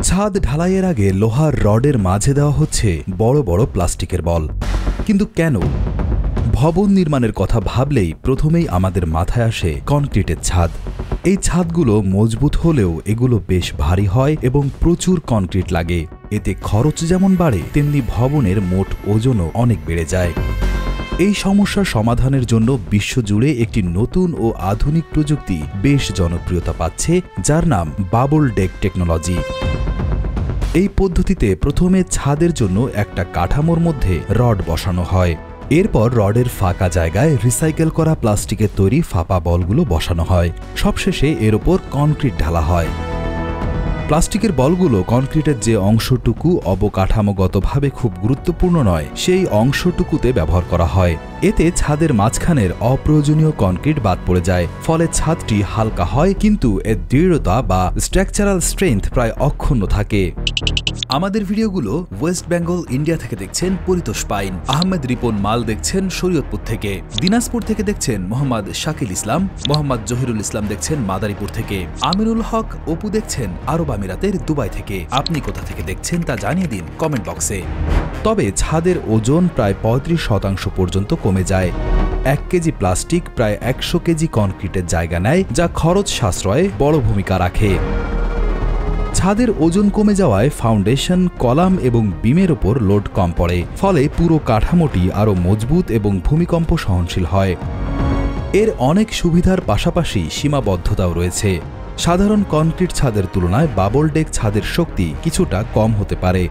ছাদ ঢালাইয়ের আগে লোহার রডের মাঝে দেওয়া হচ্ছে বড় বড় প্লাস্টিকের বল। কিন্তু কেন? ভবন নির্মাণের কথা ভাবলেই প্রথমেই আমাদের মাথায় আসে কনক্রিটের ছাদ। এই ছাদগুলো মজবুত হলেও এগুলো বেশ ভারী হয় এবং প্রচুর কনক্রিট লাগে। এতে খরচ যেমন বাড়ে, তেমনি ভবনের মোট ওজনও অনেক বেড়ে যায়। এই সমস্যার সমাধানের জন্য বিশ্বজুড়ে একটি নতুন ও আধুনিক প্রযুক্তি বেশ জনপ্রিয়তা পাচ্ছে, যার নাম বাবল ডেক টেকনোলজি। এই পদ্ধতিতে প্রথমে ছাদের জন্য একটা কাঠামোর মধ্যে রড বসানো হয়। এরপর রডের ফাঁকা জায়গায় রিসাইকেল করা প্লাস্টিকের তৈরি ফাঁপা বলগুলো বসানো হয়। সবশেষে এর ওপর কনক্রিট ঢালা হয়। প্লাস্টিকের বলগুলো কনক্রিটের যে অংশটুকু অবকাঠামোগতভাবে খুব গুরুত্বপূর্ণ নয়, সেই অংশটুকুতে ব্যবহার করা হয়। এতে ছাদের মাঝখানের অপ্রয়োজনীয় কনক্রিট বাদ পড়ে যায়, ফলে ছাদটি হালকা হয়, কিন্তু এর দৃঢ়তা বা স্ট্রাকচারাল স্ট্রেংথ প্রায় অক্ষুণ্ণ থাকে। আমাদের ভিডিওগুলো ওয়েস্ট বেঙ্গল ইন্ডিয়া থেকে দেখছেন পরিতোষ পাইন, আহমেদ রিপন মাল দেখছেন শরীয়তপুর থেকে, দিনাজপুর থেকে দেখছেন মোহাম্মদ শাকিল ইসলাম, মোহাম্মদ জহিরুল ইসলাম দেখছেন মাদারীপুর থেকে, আমিনুল হক অপু দেখছেন আরব আমিরাতের দুবাই থেকে। আপনি কোথা থেকে দেখছেন তা জানিয়ে দিন কমেন্ট বক্সে। তবে ছাদের ওজন প্রায় ৩৫% পর্যন্ত কমে যায়। ১ কেজি প্লাস্টিক প্রায় ১০০ কেজি কনক্রিটের জায়গা নেয়, যা খরচ সাশ্রয়ে বড় ভূমিকা রাখে। ছাদের ওজন কমে যাওয়ায় ফাউন্ডেশন, কলাম এবং বিমের ওপর লোড কম পড়ে, ফলে পুরো কাঠামোটি আরও মজবুত এবং ভূমিকম্প সহনশীল হয়। এর অনেক সুবিধার পাশাপাশি সীমাবদ্ধতাও রয়েছে। সাধারণ কনক্রিট ছাদের তুলনায় বাবল ডেক ছাদের শক্তি কিছুটা কম হতে পারে।